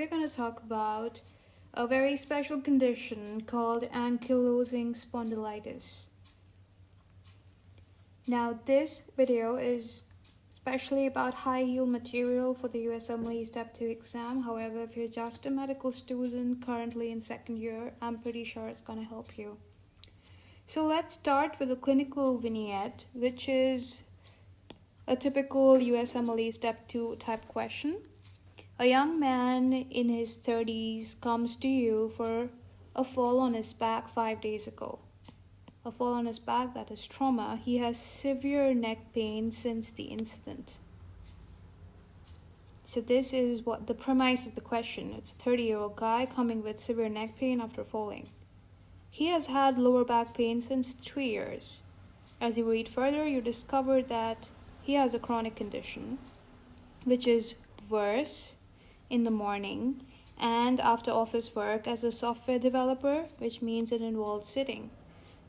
We're going to talk about a very special condition called Ankylosing Spondylitis. Now, this video is especially about high yield material for the USMLE Step 2 exam. However, if you're just a medical student currently in second year, I'm pretty sure it's going to help you. So let's start with a clinical vignette, which is a typical USMLE Step 2 type question. A young man in his 30s comes to you for a fall on his back 5 days ago. A fall on his back, that is trauma. He has severe neck pain since the incident. So this is what the premise of the question. It's a 30-year-old guy coming with severe neck pain after falling. He has had lower back pain since 3 years. As you read further, you discover that he has a chronic condition, which is worse in the morning and after office work as a software developer, which means it involves sitting.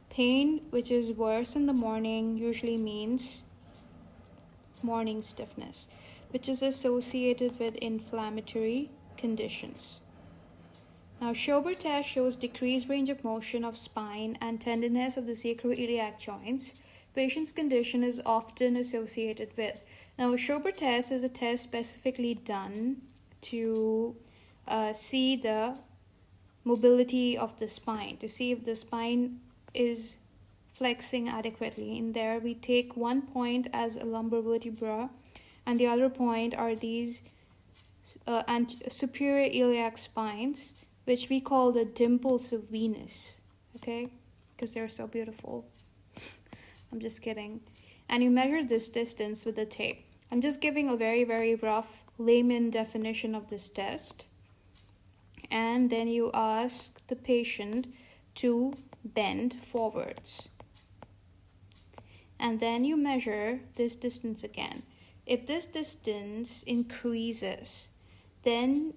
Pain, which is worse in the morning, usually means morning stiffness, which is associated with inflammatory conditions. Now, Schober test shows decreased range of motion of spine and tenderness of the sacroiliac joints. Patient's condition is often associated with. Now, a Schober test is a test specifically done to see the mobility of the spine, to see if the spine is flexing adequately. In there, we take one point as a lumbar vertebra, and the other point are these superior iliac spines, which we call the dimples of Venus, okay? Because they're so beautiful. I'm just kidding. And you measure this distance with a tape. I'm just giving a very, very rough layman definition of this test. And then you ask the patient to bend forwards. And then you measure this distance again. If this distance increases, then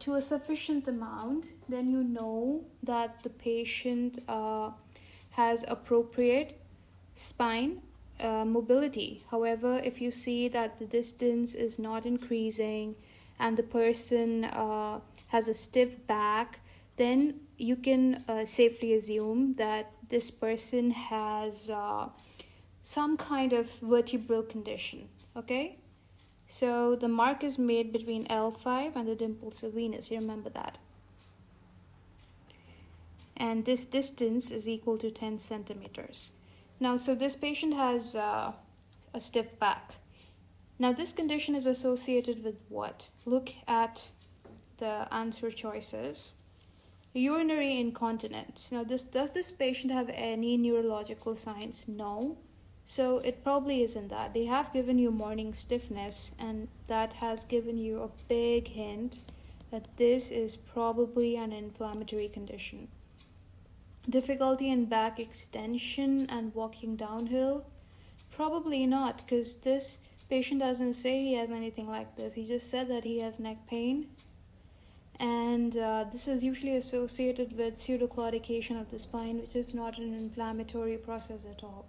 to a sufficient amount, then you know that the patient has appropriate spine mobility. However, if you see that the distance is not increasing and the person has a stiff back, then you can safely assume that this person has some kind of vertebral condition, okay? So the mark is made between L5 and the dimples of Venus. You remember that. And this distance is equal to 10 centimeters. Now, so this patient has a stiff back. Now, this condition is associated with what? Look at the answer choices. Urinary incontinence. Now, does this patient have any neurological signs? No. So it probably isn't that. They have given you morning stiffness, and that has given you a big hint that this is probably an inflammatory condition. Difficulty in back extension and walking downhill? Probably not, because this patient doesn't say he has anything like this. He just said that he has neck pain. And this is usually associated with pseudoclaudication of the spine, which is not an inflammatory process at all.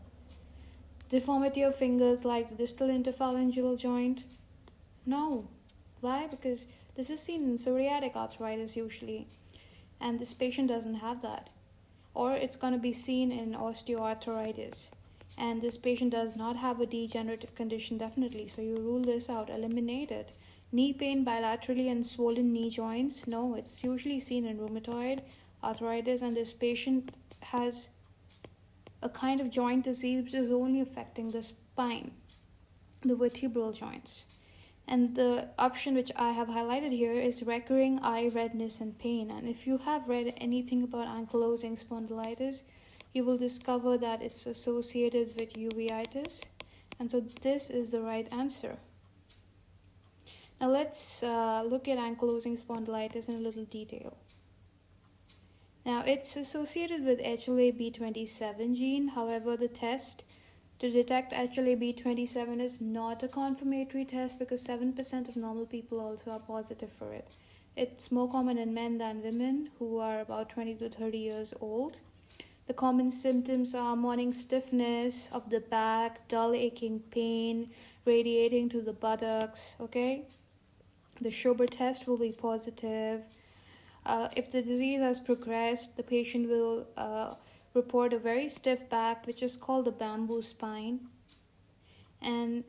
Deformity of fingers like the distal interphalangeal joint? No. Why? Because this is seen in psoriatic arthritis usually, and this patient doesn't have that. Or it's going to be seen in osteoarthritis, and this patient does not have a degenerative condition definitely, so you rule this out, eliminate it. Knee pain bilaterally and swollen knee joints? No, it's usually seen in rheumatoid arthritis, and this patient has a kind of joint disease which is only affecting the spine, the vertebral joints. And the option which I have highlighted here is recurring eye redness and pain. And if you have read anything about ankylosing spondylitis, you will discover that it's associated with uveitis. And so this is the right answer. Now let's look at ankylosing spondylitis in a little detail. Now, it's associated with HLA-B27 gene. However, the test to detect HLA-B27 is not a confirmatory test because 7% of normal people also are positive for it. It's more common in men than women who are about 20 to 30 years old. The common symptoms are morning stiffness of the back, dull aching pain, radiating to the buttocks, okay? The Schober test will be positive. If the disease has progressed, the patient will report a very stiff back, which is called the bamboo spine. And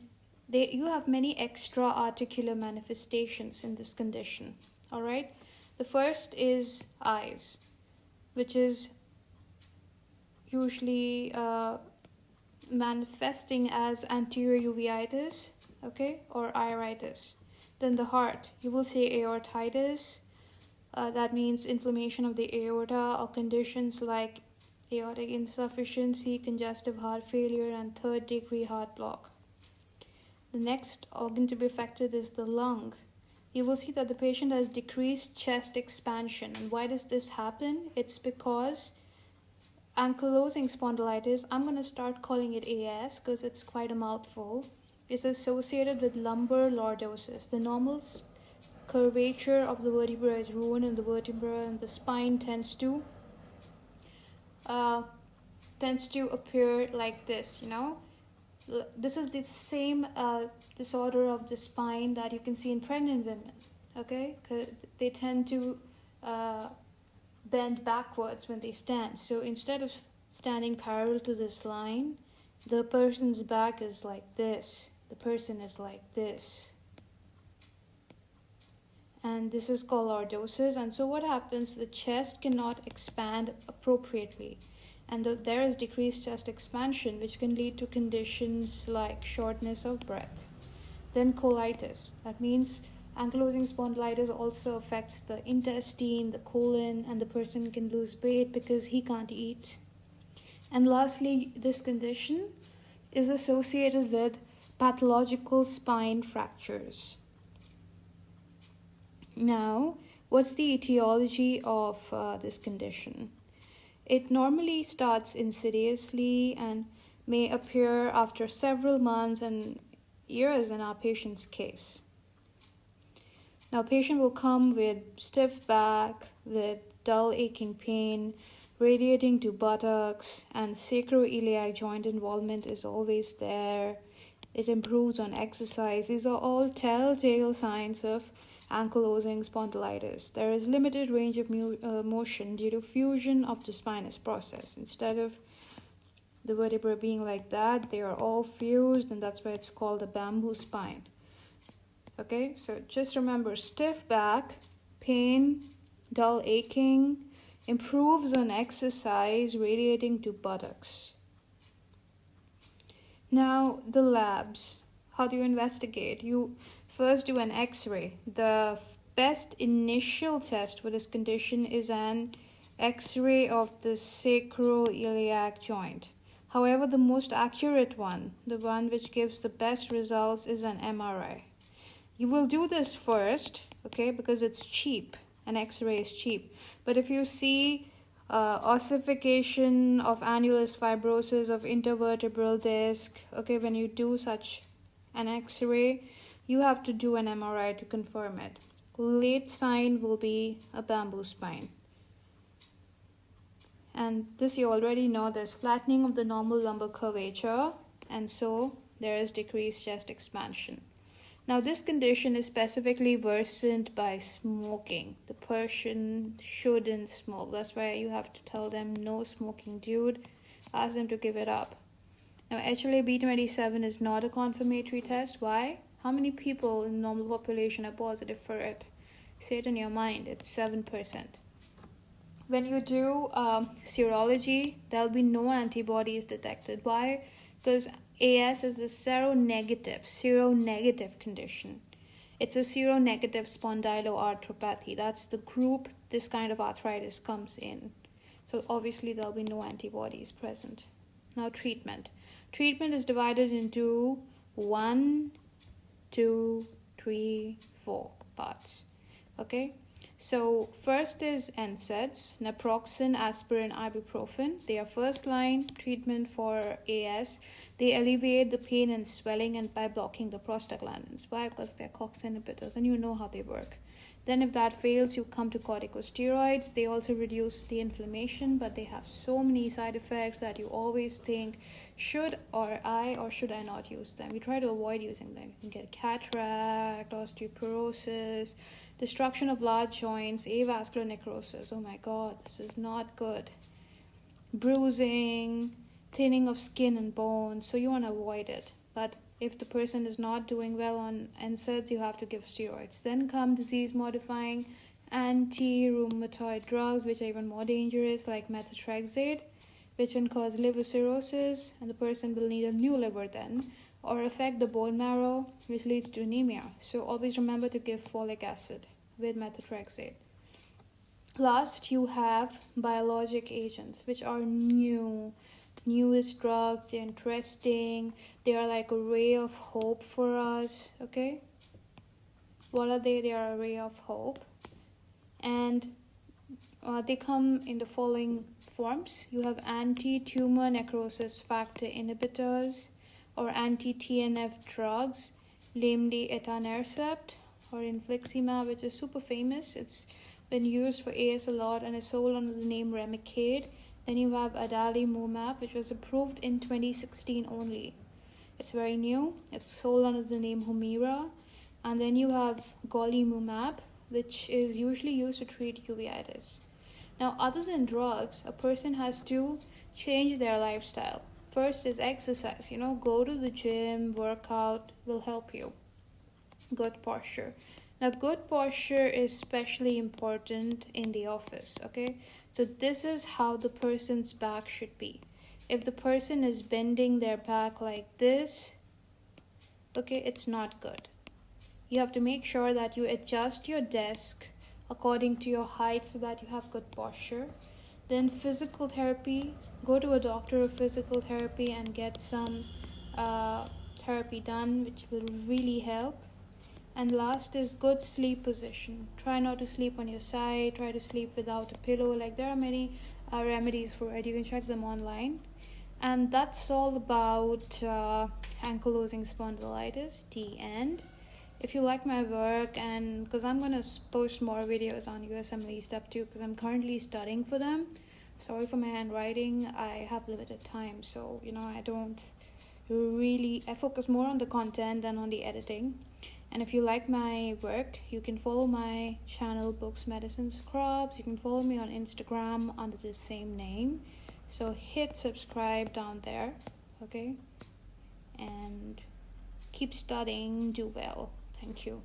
you have many extra articular manifestations in this condition. All right. The first is eyes, which is usually manifesting as anterior uveitis, okay, or iritis. Then the heart, you will say aortitis. That means inflammation of the aorta or conditions like aortic insufficiency, congestive heart failure, and third-degree heart block. The next organ to be affected is the lung. You will see that the patient has decreased chest expansion. And why does this happen? It's because ankylosing spondylitis, I'm going to start calling it AS because it's quite a mouthful, is associated with lumbar lordosis. The normal curvature of the vertebra is ruined in the vertebra, and the spine tends to appear like this, you know. This is the same disorder of the spine that you can see in pregnant women, okay? Because they tend to bend backwards when they stand. So instead of standing parallel to this line, the person's back is like this. The person is like this. And this is called lordosis. And so what happens, the chest cannot expand appropriately. And there is decreased chest expansion, which can lead to conditions like shortness of breath. Then colitis. That means ankylosing spondylitis also affects the intestine, the colon, and the person can lose weight because he can't eat. And lastly, this condition is associated with pathological spine fractures. Now, what's the etiology of this condition? It normally starts insidiously and may appear after several months and years in our patient's case. Now, patient will come with stiff back, with dull aching pain, radiating to buttocks, and sacroiliac joint involvement is always there. It improves on exercise. These are all telltale signs of ankylosing spondylitis. There is limited range of motion due to fusion of the spinous process. Instead of the vertebrae being like that, they are all fused, and that's why it's called a bamboo spine. Okay, so just remember, stiff back, pain, dull aching, improves on exercise, radiating to buttocks. Now, the labs. How do you investigate? You first do an X-ray. The best initial test for this condition is an X-ray of the sacroiliac joint. However, the most accurate one, the one which gives the best results, is an MRI. You will do this first, okay, because it's cheap. An X-ray is cheap. But if you see ossification of annulus, fibrosis of intervertebral disc, okay, when you do such an X-ray, you have to do an MRI to confirm it. Late sign will be a bamboo spine. And this you already know, there's flattening of the normal lumbar curvature, and so there is decreased chest expansion. Now, this condition is specifically worsened by smoking. The person shouldn't smoke. That's why you have to tell them no smoking, dude. Ask them to give it up. Now, HLA-B27 is not a confirmatory test. Why? How many people in the normal population are positive for it? Say it in your mind. It's 7%. When you do serology, there'll be no antibodies detected. Why? Because AS is a seronegative condition. It's a seronegative spondyloarthropathy. That's the group this kind of arthritis comes in. So obviously there'll be no antibodies present. Now, treatment. Treatment is divided into 1, 2, 3, 4 parts. Okay? So first is NSAIDs, naproxen, aspirin, ibuprofen. They are first line treatment for AS. They alleviate the pain and swelling and by blocking the prostaglandins. Why? Because they're COX inhibitors and you know how they work. Then if that fails, you come to corticosteroids. They also reduce the inflammation, but they have so many side effects that you always think, should I not use them? You try to avoid using them. You can get cataract, osteoporosis, destruction of large joints, avascular necrosis. Oh my god, this is not good. Bruising, thinning of skin and bones, so you want to avoid it. But if the person is not doing well on NSAIDs, you have to give steroids. Then come disease-modifying anti-rheumatoid drugs, which are even more dangerous, like methotrexate, which can cause liver cirrhosis, and the person will need a new liver then, or affect the bone marrow, which leads to anemia. So always remember to give folic acid with methotrexate. Last, you have biologic agents, which are newest drugs. They're interesting. They are like a ray of hope for us. Okay, what are they? They are a ray of hope, and they come in the following forms. You have anti-tumor necrosis factor inhibitors or anti-TNF drugs, namely etanercept or infliximab, which is super famous. It's been used for AS a lot and is sold under the name Remicade. Then you have adalimumab, which was approved in 2016 only. It's very new. It's sold under the name Humira. And then you have golimumab, which is usually used to treat uveitis. Now, other than drugs, a person has to change their lifestyle. First is exercise. Go to the gym, workout will help you. Good posture. Now, good posture is especially important in the office, okay? So this is how the person's back should be. If the person is bending their back like this, okay, it's not good. You have to make sure that you adjust your desk according to your height so that you have good posture. Then physical therapy, go to a doctor of physical therapy and get some therapy done, which will really help. And last is good sleep position. Try not to sleep on your side. Try to sleep without a pillow. Like, there are many remedies for it. You can check them online. And that's all about ankylosing spondylitis, the end. If you like my work, and because I'm going to post more videos on USMLE Step 2 because I'm currently studying for them. Sorry for my handwriting. I have limited time. So, I focus more on the content than on the editing. And if you like my work, you can follow my channel, Books, Medicine, Scrubs. You can follow me on Instagram under the same name. So hit subscribe down there, okay? And keep studying, do well. Thank you.